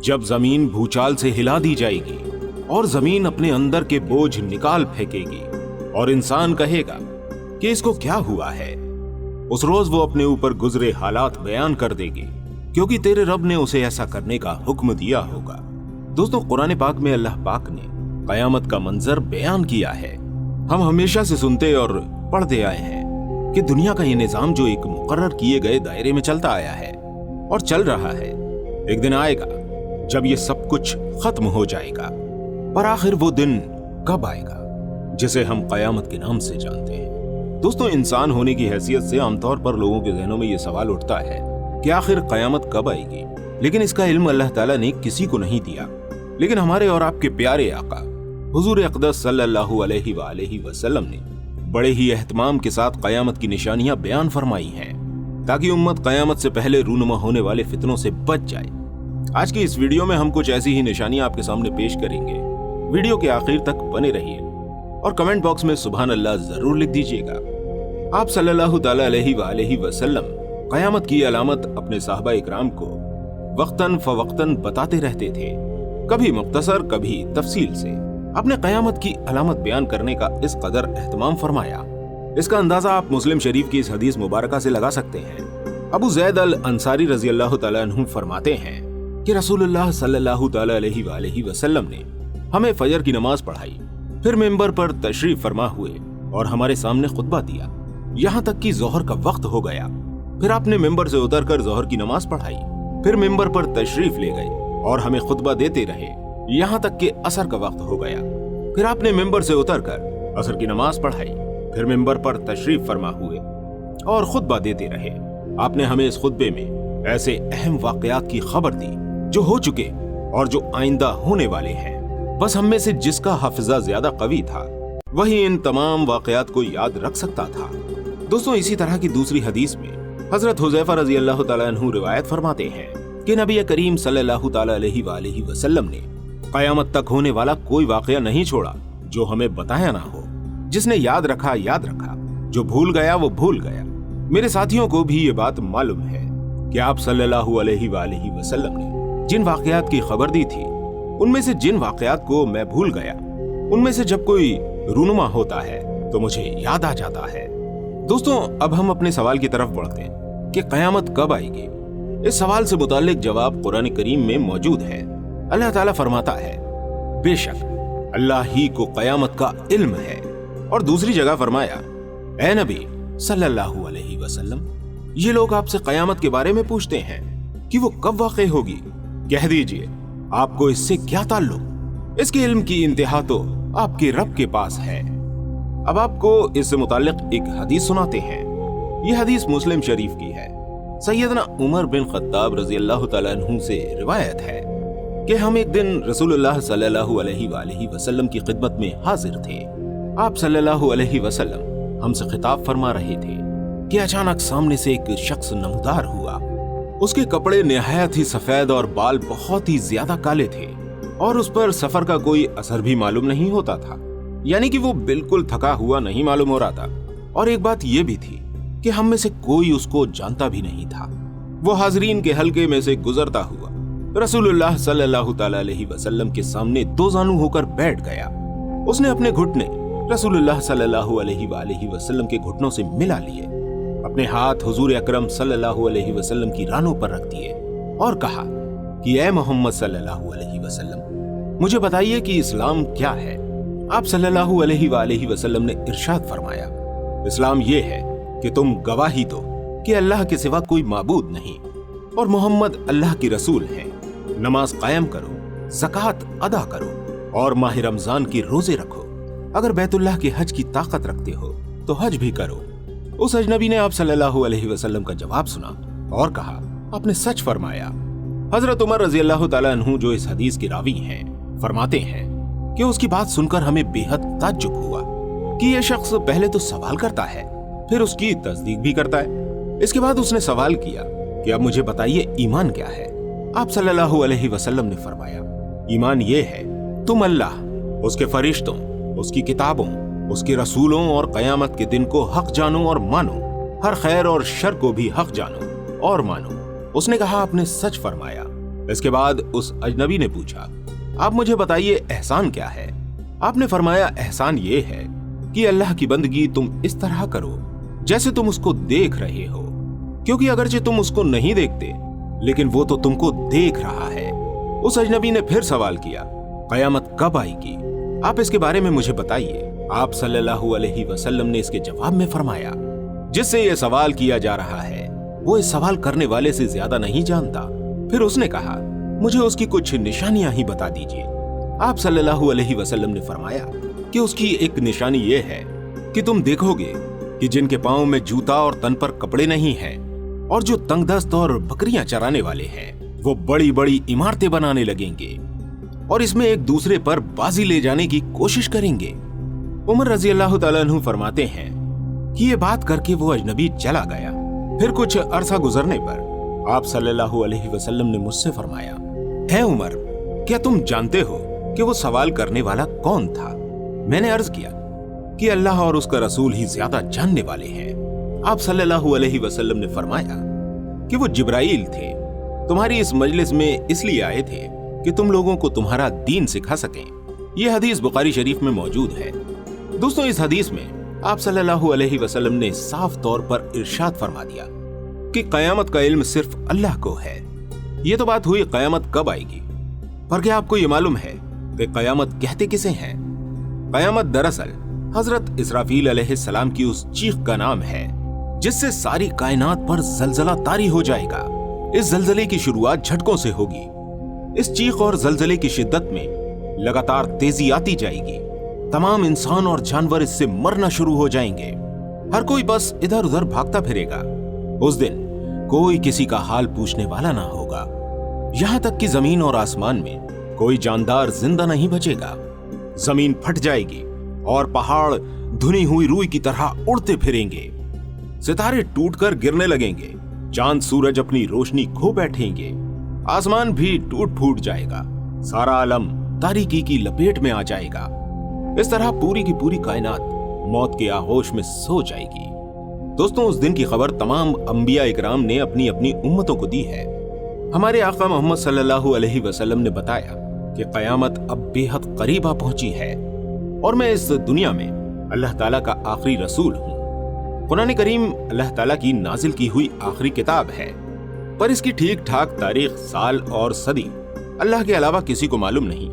جب زمین بھوچال سے ہلا دی جائے گی اور زمین اپنے اندر کے بوجھ نکال پھینکے گی اور انسان کہے گا کہ اس کو کیا ہوا ہے، اس روز وہ اپنے اوپر گزرے حالات بیان کر دے گی، کیونکہ تیرے رب نے اسے ایسا کرنے کا حکم دیا ہوگا۔ دوستو، قرآن پاک میں اللہ پاک نے قیامت کا منظر بیان کیا ہے۔ ہم ہمیشہ سے سنتے اور پڑھتے آئے ہیں کہ دنیا کا یہ نظام جو ایک مقرر کیے گئے دائرے میں چلتا آیا ہے اور چل رہا ہے، ایک دن آئے گا جب یہ سب کچھ ختم ہو جائے گا۔ پر آخر وہ دن کب آئے گا جسے ہم قیامت کے نام سے جانتے ہیں؟ دوستو، انسان ہونے کی حیثیت سے عام طور پر لوگوں کے ذہنوں میں یہ سوال اٹھتا ہے کہ آخر قیامت کب آئے گی، لیکن اس کا علم اللہ تعالیٰ نے کسی کو نہیں دیا۔ لیکن ہمارے اور آپ کے پیارے آقا حضور اقدس صلی اللہ علیہ وآلہ وسلم نے بڑے ہی اہتمام کے ساتھ قیامت کی نشانیاں بیان فرمائی ہیں تاکہ امت قیامت سے پہلے رونما ہونے والے فتنوں سے بچ جائے۔ آج کی اس ویڈیو میں ہم کچھ ایسی ہی نشانیاں آپ کے سامنے پیش کریں گے۔ ویڈیو کے آخر تک بنے رہیے اور کمنٹ باکس میں سبحان اللہ ضرور لکھ دیجیے گا۔ آپ صلی اللہ تعالی علیہ وآلہ وسلم قیامت کی علامت اپنے صحابہ اکرام کو وقتاً فوقتاً بتاتے رہتے تھے، کبھی مختصر کبھی تفصیل سے۔ اپنے قیامت کی علامت بیان کرنے کا اس قدر اہتمام فرمایا، اس کا اندازہ آپ مسلم شریف کی اس حدیث مبارکہ سے لگا سکتے ہیں۔ ابو زید الانصاری رضی اللہ تعالیٰ عنہ فرماتے ہیں کہ رسول اللہ صلی اللہ تعالی علیہ وآلہ وسلم نے ہمیں فجر کی نماز پڑھائی، پھر منبر پر تشریف فرما ہوئے اور ہمارے سامنے خطبہ دیا، یہاں تک کہ ظہر کا وقت ہو گیا۔ پھر آپ نے منبر سے اتر کر ظہر کی نماز پڑھائی، پھر منبر پر تشریف لے گئے اور ہمیں خطبہ دیتے رہے یہاں تک کہ عصر کا وقت ہو گیا۔ پھر آپ نے منبر سے اتر کر عصر کی نماز پڑھائی، پھر منبر پر تشریف فرما ہوئے اور خطبہ دیتے رہے۔ آپ نے ہمیں اس خطبے میں ایسے اہم واقعات کی خبر دی جو ہو چکے اور جو آئندہ ہونے والے ہیں۔ بس ہم میں سے جس کا حافظہ زیادہ قوی تھا وہی ان تمام واقعات کو یاد رکھ سکتا تھا۔ دوستوں، اسی طرح کی دوسری حدیث میں حضرت حذیفہ رضی اللہ تعالیٰ عنہ روایت فرماتے ہیں کہ نبی کریم صلی اللہ تعالیٰ علیہ وآلہ وسلم نے قیامت تک ہونے والا کوئی واقعہ نہیں چھوڑا جو ہمیں بتایا نہ ہو۔ جس نے یاد رکھا یاد رکھا، جو بھول گیا وہ بھول گیا۔ میرے ساتھیوں کو بھی یہ بات معلوم ہے کہ آپ صلی اللہ علیہ وآلہ وسلم نے جن واقعات کی خبر دی تھی ان میں سے جن واقعات کو میں بھول گیا، ان میں سے جب کوئی رونما ہوتا ہے تو مجھے یاد آ جاتا ہے۔ دوستوں، اب ہم اپنے سوال کی طرف بڑھتے ہیں کہ قیامت کب آئے گی۔ اس سوال سے متعلق جواب قرآن کریم میں موجود ہے۔ اللہ تعالیٰ فرماتا ہے، بے شک اللہ ہی کو قیامت کا علم ہے، اور دوسری جگہ فرمایا، اے نبی صلی اللہ علیہ وسلم، یہ لوگ آپ سے قیامت کے بارے میں پوچھتے ہیں کہ وہ کب واقع ہوگی، کہہ دیجئے آپ کو اس سے کیا تعلق، اس کے علم کی انتہا تو آپ کے رب کے پاس ہے۔ اب آپ کو اس سے متعلق ایک حدیث سناتے ہیں۔ یہ حدیث مسلم شریف کی ہے۔ سیدنا عمر بن خطاب رضی اللہ تعالیٰ عنہ سے روایت ہے کہ ہم ایک دن رسول اللہ صلی اللہ علیہ وآلہ وسلم کی خدمت میں حاضر تھے۔ آپ صلی اللہ علیہ وسلم ہم سے خطاب فرما رہے تھے کہ اچانک سامنے سے ایک شخص نمودار ہوا۔ اس کے کپڑے نہایت ہی سفید اور بال بہت ہی زیادہ کالے تھے، اور اس پر سفر کا کوئی اثر بھی معلوم نہیں ہوتا تھا، یعنی کہ وہ بالکل تھکا ہوا نہیں معلوم ہو رہا تھا۔ اور ایک بات یہ بھی تھی کہ ہم میں سے کوئی اس کو جانتا بھی نہیں تھا۔ وہ حاضرین کے حلقے میں سے گزرتا ہوا رسول اللہ صلی اللہ تعالی علیہ وسلم کے سامنے دو زانو ہو کر بیٹھ گیا۔ اس نے اپنے گھٹنے رسول اللہ صلی اللہ علیہ وآلہ وسلم کے گھٹنوں سے ملا لیے، اپنے ہاتھ حضور اکرم صلی اللہ علیہ وسلم کی رانوں پر رکھ دیے اور کہا کہ اے محمد صلی اللہ علیہ وسلم، مجھے بتائیے کہ اسلام کیا ہے۔ آپ صلی اللہ علیہ وآلہ وسلم نے ارشاد فرمایا، اسلام یہ ہے کہ تم گواہی دو کہ اللہ کے سوا کوئی معبود نہیں اور محمد اللہ کی رسول ہیں، نماز قائم کرو، زکوٰۃ ادا کرو اور ماہ رمضان کے روزے رکھو، اگر بیت اللہ کے حج کی طاقت رکھتے ہو تو حج بھی کرو۔ اس اجنبی نے آپ صلی اللہ علیہ وسلم کا جواب سنا اور کہا، آپ نے سچ فرمایا۔ حضرت عمر رضی اللہ تعالیٰ عنہ جو اس حدیث کے راوی ہیں فرماتے ہیں کہ اس کی بات سن کر ہمیں بے حد تعجب ہوا کہ یہ شخص پہلے تو سوال کرتا ہے، پھر اس کی تصدیق بھی کرتا ہے۔ اس کے بعد اس نے سوال کیا کہ اب مجھے بتائیے ایمان کیا ہے۔ آپ صلی اللہ علیہ وسلم نے فرمایا، ایمان یہ ہے تم اللہ، اس کے فرشتوں، اس کی کتابوں، اس کے رسولوں اور قیامت کے دن کو حق جانو اور مانو، ہر خیر اور شر کو بھی حق جانو اور مانو۔ اس نے کہا، آپ نے سچ فرمایا۔ इसके बाद उस अजनबी ने पूछा, आप मुझे बताइए एहसान क्या है? आपने फरमाया, एहसान ये है कि अल्लाह की बंदगी तुम इस तरह करो जैसे तुम उसको देख रहे हो, क्योंकि अगरचे तुम उसको नहीं देखते लेकिन वो तो तुमको देख रहा है। उस अजनबी ने फिर सवाल किया, कयामत कब आएगी? आप इसके बारे में मुझे बताइए। आप सल्लल्लाहु अलैहि वसल्लम ने इसके जवाब में फरमाया, जिससे यह सवाल किया जा रहा है वो इस सवाल करने वाले से ज्यादा नहीं जानता। फिर उसने कहा, मुझे उसकी कुछ निशानियां ही बता दीजिए। आप सल्लल्लाहु अलैहि वसल्लम ने फरमाया कि उसकी एक निशानी ये है कि तुम देखोगे कि जिनके पांव में जूता और तन पर कपड़े नहीं हैं और जो तंगदस्त और बकरियां चराने वाले हैं वो बड़ी बड़ी इमारतें बनाने लगेंगे और इसमें एक दूसरे पर बाजी ले जाने की कोशिश करेंगे। उमर रजी अल्लाह तआला अन्हु फरमाते हैं कि ये बात करके वो अजनबी चला गया। फिर कुछ अरसा गुजरने पर आप सल्लल्लाहु अलैहि वसल्लम ने मुझसे फरमाया, है उमर, क्या तुम जानते हो कि वो सवाल करने वाला कौन था? मैंने अर्ज किया कि अल्लाह और उसका रसूल ही ज्यादा जानने वाले हैं। आप सल्लल्लाहु अलैहि वसल्लम ने फरमाया कि वो जिब्राइल थे, तुम्हारी इस मजलिस में इसलिए आए थे कि तुम लोगों को तुम्हारा दीन सिखा सकें। यह हदीस बुखारी शरीफ में मौजूद है। दोस्तों, इस हदीस में आप सल्लल्लाहु अलैहि वसल्लम ने साफ तौर पर इरशाद फरमा दिया कि कयामत का इल्म सिर्फ अल्लाह को है। यह तो बात हुई कयामत कब आएगी, पर क्या आपको यह मालूम है कि कयामत कहते किसे हैं? कयामत दरअसल हजरत इसराफील अलैहिस्सलाम की उस चीख का नाम है जिससे सारी कायनात पर जलजला तारी हो जाएगा। इस जलजले की शुरुआत झटकों से होगी। इस चीख और जलजले की शिद्दत में लगातार तेजी आती जाएगी। तमाम इंसान और जानवर इससे मरना शुरू हो जाएंगे। हर कोई बस इधर उधर भागता फिरेगा। उस दिन कोई किसी का हाल पूछने वाला ना होगा। यहां तक कि जमीन और आसमान में कोई जानदार जिंदा नहीं बचेगा। जमीन फट जाएगी और पहाड़ धुनी हुई रूई की तरह उड़ते फिरेंगे। सितारे टूटकर गिरने लगेंगे। चांद सूरज अपनी रोशनी खो बैठेंगे। आसमान भी टूट फूट जाएगा। सारा आलम तारीकी की लपेट में आ जाएगा। इस तरह पूरी की पूरी कायनात मौत के आगोश में सो जाएगी। दोस्तों, उस दिन की खबर तमाम अंबिया इकराम ने अपनी अपनी उम्मतों को दी है। हमारे आका मोहम्मद सल्लल्लाहु अलैहि वसल्लम ने बताया कि कयामत अब बेहद करीब आ पहुंची है और मैं इस दुनिया में अल्लाह ताला का आखिरी रसूल हूं। कुरान करीम अल्लाह ताला की नाजिल की हुई आखिरी किताब है, पर इसकी ठीक ठाक तारीख, साल और सदी अल्लाह के अलावा किसी को मालूम नहीं।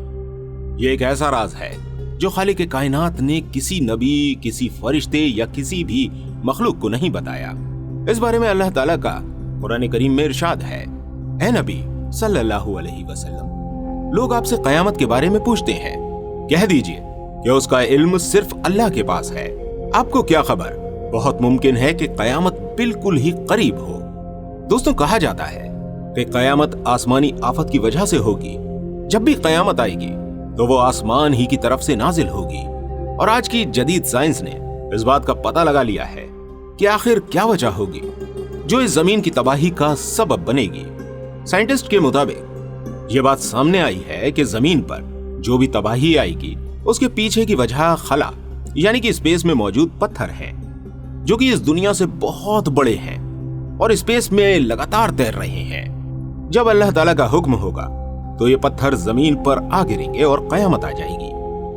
ये एक ऐसा राज है जो खालिक कायनात ने किसी नबी, किसी फरिश्ते या किसी भी मखलूक को नहीं बताया। इस बारे में अल्लाह ताला का कुरान करीम में इरशाद है, ऐ नबी सल्लल्लाहु अलैहि वसल्लम, लोग आपसे कयामत के बारे में पूछते हैं, कह दीजिए कि उसका इल्म सिर्फ अल्लाह के पास है। आपको क्या खबर, बहुत मुमकिन है कि कयामत बिल्कुल ही करीब हो। दोस्तों, कहा जाता है कि कयामत आसमानी आफत की वजह से होगी। जब भी कयामत आएगी तो वो आसमान ही की तरफ से नाजिल होगी। और आज की जदीद साइंस ने इस बात का पता लगा लिया है कि आखिर क्या वजह होगी जो इस जमीन की तबाही का सबब बनेगी। साइंटिस्ट के मुताबिक ये बात सामने आई है कि जमीन पर जो भी तबाही आएगी उसके पीछे की वजह खला यानी कि स्पेस में मौजूद पत्थर हैं, जो कि इस दुनिया से बहुत बड़े हैं और स्पेस में लगातार तैर रहे हैं। जब अल्लाह ताला का हुक्म होगा तो ये पत्थर जमीन पर आ गिरेंगे और कयामत आ जाएगी।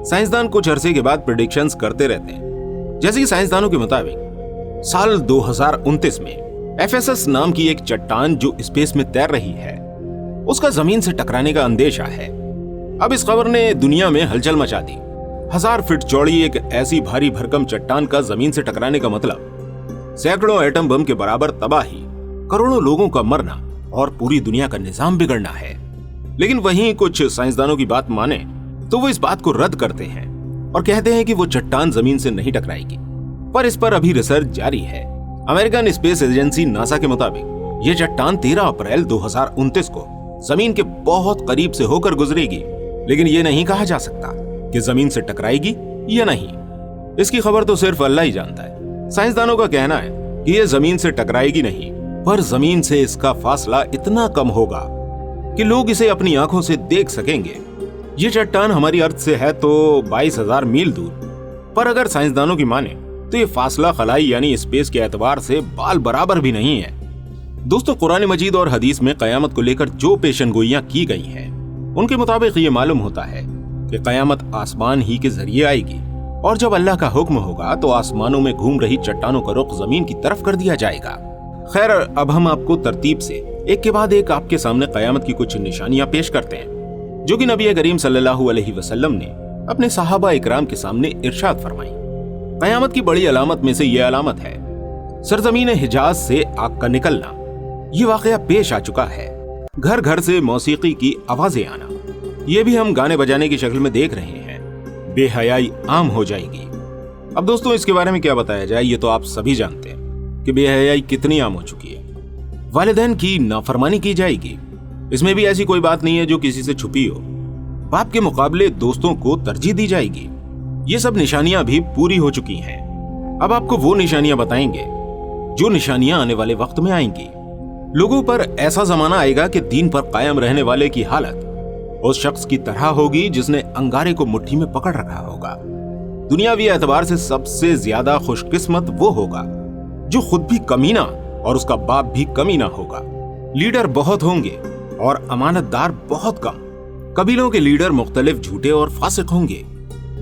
साइंसदान कुछ अरसे के बाद प्रेडिक्शंस करते रहते हैं। जैसे कि साइंसदानों के मुताबिक साल 2029 में एफएसएस नाम की एक चट्टान जो स्पेस में तैर रही है उसका जमीन से टकराने का अंदेशा है। अब इस खबर ने दुनिया में हलचल मचा दी। 1000 फीट चौड़ी एक ऐसी भारी भरकम चट्टान का जमीन से टकराने का मतलब सैकड़ों एटम बम के बराबर तबाही, करोड़ों लोगों का मरना और पूरी दुनिया का निजाम बिगड़ना है। लेकिन वहीं कुछ साइंसदानों की बात माने तो वो इस बात को रद्द करते हैं और कहते हैं कि वो चट्टान जमीन से नहीं टकराएगी, पर इस पर अभी रिसर्च जारी है। अमेरिकन स्पेस एजेंसी नासा के मुताबिक ये चट्टान 13 अप्रैल 2029 को जमीन के बहुत करीब से होकर गुजरेगी, लेकिन ये नहीं कहा जा सकता कि जमीन से टकराएगी या नहीं। इसकी खबर तो सिर्फ अल्लाह ही जानता है। साइंसदानों का कहना है कि ये जमीन से टकराएगी नहीं, पर जमीन से इसका फासला इतना कम होगा कि लोग इसे अपनी आंखों से देख सकेंगे। ये चट्टान हमारी अर्थ से है तो 22,000 मील दूर, पर अगर साइंसदानों की माने तो ये फासला खलाई यानी स्पेस के एतबार से बाल बराबर भी नहीं है। दोस्तों, कुरान मजीद और हदीस में कयामत को लेकर जो पेशनगोइयां की गई हैं, उनके मुताबिक ये मालूम होता है कि कयामत आसमान ही के जरिए आएगी और जब अल्लाह का हुक्म होगा तो आसमानों में घूम रही चट्टानों का रुख जमीन की तरफ कर दिया जाएगा। खैर, अब हम आपको तरतीब से एक के बाद एक आपके सामने कयामत की कुछ निशानियां पेश करते हैं, जो कि नबी करीम सल्लल्लाहु अलैहि वसल्लम ने अपने सहाबा इकराम के सामने इरशाद फरमाई। कयामत की बड़ी अलामत में से यह अलामत है सरजमीन हिजाज से आग का निकलना। ये वाकया पेश आ चुका है। घर घर से मौसीकी की आवाजें आना, ये भी हम गाने बजाने की शक्ल में देख रहे हैं। बेहयाई आम हो जाएगी। अब दोस्तों, इसके बारे में क्या बताया जाए, ये तो आप सभी जानते हैं कि बेहयाई कितनी आम हो चुकी है। वालिदैन की नाफरमानी की जाएगी। इसमें भी ऐसी कोई बात नहीं है जो किसी से छुपी हो। बाप के मुकाबले दोस्तों को तरजीह दी जाएगी। ये सब निशानियां भी पूरी हो चुकी हैं। अब आपको वो निशानियां बताएंगे जो निशानियां आने वाले वक्त में आएंगी। लोगों पर ऐसा जमाना आएगा कि दीन पर कायम रहने वाले की हालत उस शख्स की तरह होगी जिसने अंगारे को मुट्ठी में पकड़ रखा होगा। दुनियावी एतबार से सबसे ज्यादा खुशकिस्मत वो होगा जो खुद भी कमीना और उसका बाप भी कमीना होगा। लीडर बहुत होंगे और अमानतदार बहुत कम। कबीलों के लीडर मुख्तलिफ झूठे और फासिक होंगे।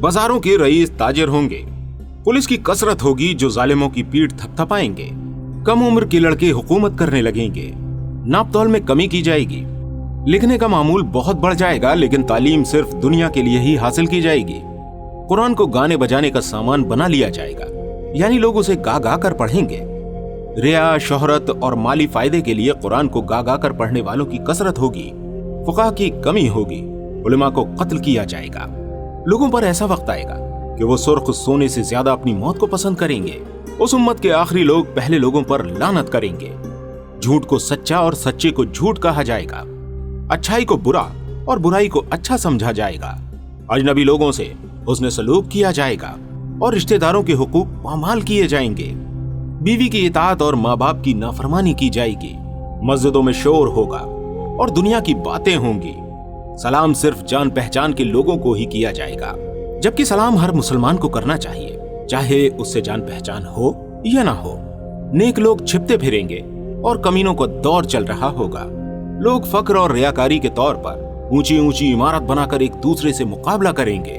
बाजारों के रईस ताजिर होंगे। पुलिस की कसरत होगी जो जालिमों की पीठ थपथपाएंगे। कम उम्र के लड़के हुकूमत करने लगेंगे। नापतौल में कमी की जाएगी। लिखने का मामूल बहुत बढ़ जाएगा, लेकिन तालीम सिर्फ दुनिया के लिए ही हासिल की जाएगी। कुरान को गाने बजाने का सामान बना लिया जाएगा, यानी लोग उसे गा गा कर पढ़ेंगे। रिया, शोहरत और माली फायदे के लिए कुरान को गा गा कर पढ़ने वालों की कसरत होगी। फुकाह की कमी होगी। उलमा को कत्ल किया जाएगा। लोगों पर ऐसा वक्त आएगा कि वो सुर्ख सोने से ज्यादा अपनी मौत को पसंद करेंगे। उस उम्मत के आखिरी लोग पहले लोगों पर लानत करेंगे। झूठ को सच्चा और सच्चे को झूठ कहा जाएगा। अच्छाई को बुरा और बुराई को अच्छा समझा जाएगा। अजनबी लोगों से हुस्न सलूक किया जाएगा और रिश्तेदारों के हुकूक पामाल किए जाएंगे। बीवी की इताअत और माँ बाप की नाफरमानी की जाएगी। मस्जिदों में शोर होगा और दुनिया की बातें होंगी। सलाम सिर्फ जान पहचान के लोगों को ही किया जाएगा, जबकि सलाम हर मुसलमान को करना चाहिए, चाहे उससे जान पहचान हो या ना हो। नेक लोग छिपते फिरेंगे और कमीनों का दौर चल रहा होगा। लोग फक्र और रियाकारी के तौर पर ऊंची ऊंची इमारत बनाकर एक दूसरे से मुकाबला करेंगे।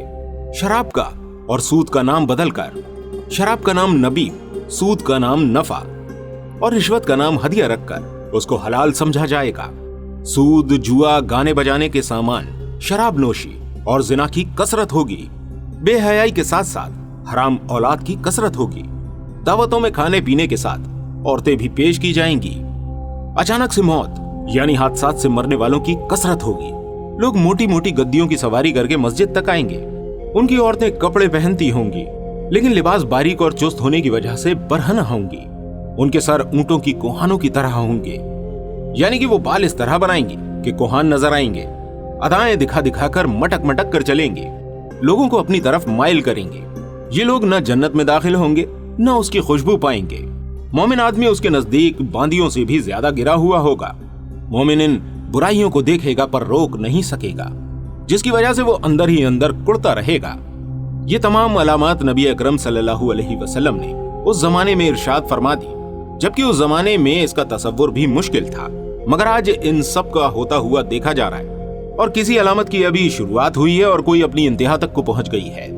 शराब का और सूद का नाम बदलकर शराब का नाम नबी, सूद का नाम नफा और रिश्वत का नाम हदिया रखकर उसको हलाल समझा जाएगा। सूद, जुआ, गाने बजाने के सामान, शराब नोशी और जिना की कसरत होगी। बेहयाई के साथ साथ हराम औलाद की कसरत होगी। दावतों में खाने पीने के साथ औरतें भी पेश की जाएंगी। अचानक से मौत यानी हादसात से मरने वालों की कसरत होगी। लोग मोटी मोटी गद्दियों की सवारी करके मस्जिद तक आएंगे। उनकी औरतें कपड़े पहनती होंगी, लेकिन लिबास बारीक और चुस्त होने की वजह से बरहना होंगी। उनके सर ऊंटों की कोहानों की तरह होंगे, यानी कि वो बाल इस तरह बनाएंगे कि कोहान नजर आएंगे। अदाएं दिखा दिखाकर मटक मटक कर चलेंगे। लोगों को अपनी तरफ माइल करेंगे। ये लोग न जन्नत में दाखिल होंगे न उसकी खुशबू पाएंगे। मोमिन आदमी उसके नजदीक बांदियों से भी ज्यादा गिरा हुआ होगा। मोमिन इन बुराइयों को देखेगा पर रोक नहीं सकेगा, जिसकी वजह से वो अंदर ही अंदर कुड़ता रहेगा। ये तमाम अलामत नबी अकरम सल्लल्लाहु अलैहि वसल्लम ने उस जमाने में इरशाद फरमा दी, जबकि उस जमाने में इसका तसव्वुर भी मुश्किल था। मगर आज इन सब का होता हुआ देखा जा रहा है और किसी अलामत की अभी शुरुआत हुई है और कोई अपनी इंतहा तक को पहुंच गई है।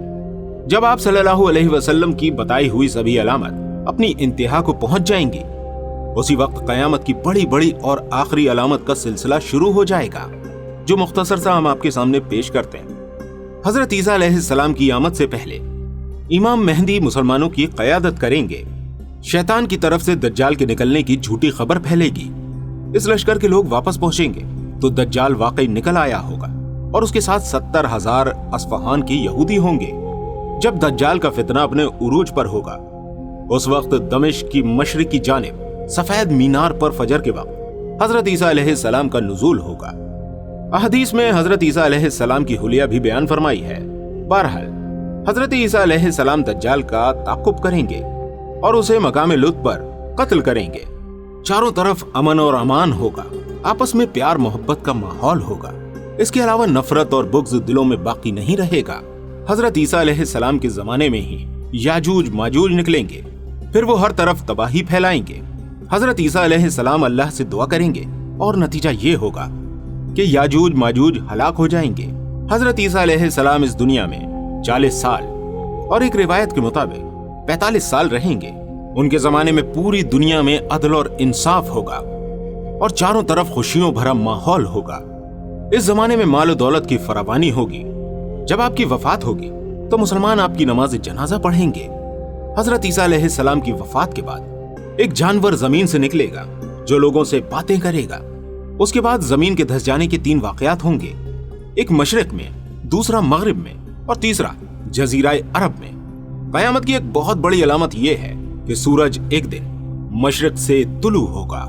जब आप सल्लल्लाहु अलैहि वसल्लम की बताई हुई सभी अलामत अपनी इंतहा को पहुंच जाएंगी, उसी वक्त कयामत की बड़ी बड़ी और आखिरी अलामत का सिलसिला शुरू हो जाएगा, जो मुख्तसर सा हम आपके सामने पेश करते हैं। हजरत ईसा अलैहिस्सलाम की आमद से पहले इमाम मेहदी मुसलमानों की क़यादत करेंगे। शैतान की तरफ से दज्जाल के निकलने की झूठी खबर फैलेगी। इस लश्कर के लोग वापस पहुंचेंगे तो दज्जाल वाकई निकल आया होगा और उसके साथ 70,000 अस्फहान के यहूदी होंगे। जब दज्जाल का फितना अपने उरूज पर होगा, उस वक्त दमिश्क की मशरिक की जानिब सफेद मीनार पर फजर के वक्त हजरत ईसा अलैहिस्सलाम का नुज़ूल होगा। अहदीस में हजरत ईसा अलैहिस्सलाम की हुलिया भी बयान फरमाई है। बहरहाल हजरत ईसा अलैहिस्सलाम दज्जाल का ताक़ुब करेंगे और उसे मकामे लुत्फ पर कत्ल करेंगे। चारों तरफ अमन और अमान होगा। आपस में प्यार मोहब्बत का माहौल होगा। इसके अलावा नफरत और बुग़्ज़ दिलों में बाकी नहीं रहेगा। हजरत ईसा अलैहिस्सलाम के जमाने में ही याजूज माजूज निकलेंगे, फिर वो हर तरफ तबाही फैलाएंगे। हजरत ईसा अलैहिस्सलाम अल्लाह से दुआ करेंगे और नतीजा ये होगा कि याजूज माजूज हलाक हो जाएंगे। हजरत ईसा अलैहिस्सलाम इस दुनिया में 40 साल और एक रिवायत के मुताबिक 45 साल रहेंगे। उनके जमाने में पूरी दुनिया में अदल और इंसाफ होगा और चारों तरफ खुशियों भरा माहौल होगा। इस जमाने में माल दौलत की फरावानी होगी। जब आपकी वफात होगी तो मुसलमान आपकी नमाज जनाजा पढ़ेंगे। हजरत ईसा अलैहिस्सलाम की वफात के बाद एक जानवर जमीन से निकलेगा जो लोगों से बातें करेगा। उसके बाद जमीन के धंस जाने के 3 वाकयात होंगे, एक मशरिक में, दूसरा मगरिब में और तीसरा जजीरा अरब में। कयामत की एक बहुत बड़ी अलामत यह है कि सूरज एक दिन मशरिक से तुलू होगा,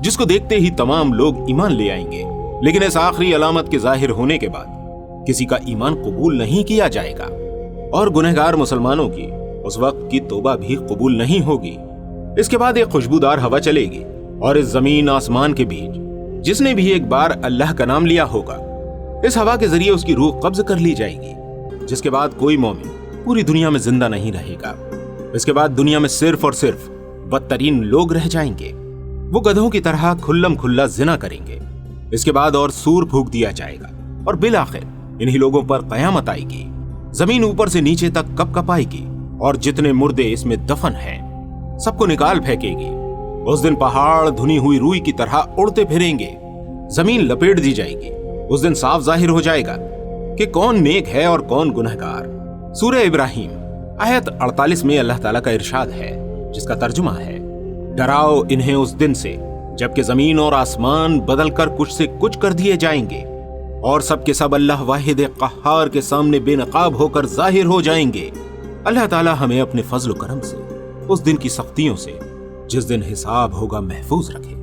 जिसको देखते ही तमाम लोग ईमान ले आएंगे। लेकिन इस आखिरी अलामत के जाहिर होने के बाद किसी का ईमान कबूल नहीं किया जाएगा और गुनहगार मुसलमानों की उस वक्त की तौबा भी कबूल नहीं होगी। इसके बाद एक खुशबूदार हवा चलेगी और इस जमीन आसमान के बीच जिसने भी एक बार अल्लाह का नाम लिया होगा, इस हवा के जरिए उसकी रूह कब्ज कर ली जाएगी, जिसके बाद कोई मोमिन पूरी दुनिया में जिंदा नहीं रहेगा। इसके बाद दुनिया में सिर्फ और सिर्फ बदतरीन लोग रह जाएंगे। वो गधों की तरह खुल्लम खुल्ला जिना करेंगे। इसके बाद और सूर फूंक दिया जाएगा और बिल आखिर इन्हीं लोगों पर कयामत आएगी। जमीन ऊपर से नीचे तक कपकपाएगी और जितने मुर्दे इसमें दफन हैं सबको निकाल फेंकेगी। उस दिन पहाड़ धुनी हुई रूई की तरह उड़ते फिरेंगे। जमीन लपेट दी जाएगी। उस दिन साफ जाहिर हो जाएगा कि कौन नेक है और कौन गुनहगार। सूरह इब्राहिम आयत 48 में अल्लाह ताला का इरशाद है, जिसका तर्जुमा है, डराओ इन्हें उस दिन से जबकि जमीन और आसमान बदल कर कुछ से कुछ कर दिए जाएंगे और सब के सब अल्लाह वाहिद कहार के सामने बेनकाब होकर जाहिर हो जाएंगे। अल्लाह ताला हमें अपने फजल करम से उस दिन की सख्तियों से, जिस दिन हिसाब होगा, महफूज रखे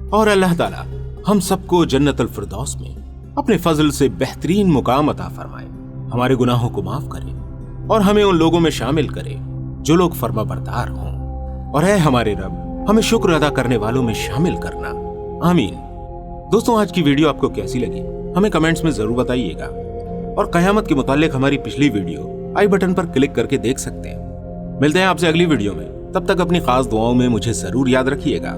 और अल्लाह ताला हम सबको जन्नतुल फिरदौस में अपने फजल से बेहतरीन मुकाम अता फरमाए, हमारे गुनाहों को माफ करे और हमें उन लोगों में शामिल करे जो लोग फर्माबरदार हों। और है हमारे रब, हमें शुक्र अदा करने वालों में शामिल करना। आमीन। दोस्तों, आज की वीडियो आपको कैसी लगी हमें कमेंट्स में जरूर बताइएगा और कयामत के मुतालिक हमारी पिछली वीडियो आई बटन पर क्लिक करके देख सकते हैं। मिलते हैं आपसे अगली वीडियो में। तब तक अपनी खास दुआओं में मुझे जरूर याद रखिएगा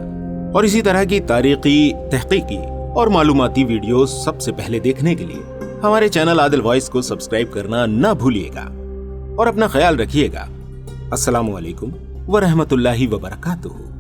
और इसी तरह की तारीखी, तहकीकी और मालूमाती वीडियो सबसे पहले देखने के लिए हमारे चैनल आदिल वॉइस को सब्सक्राइब करना ना भूलिएगा और अपना ख्याल रखिएगा। अस्सलामु अलैकुम व रहमतुल्लाहि व बरकातुहू।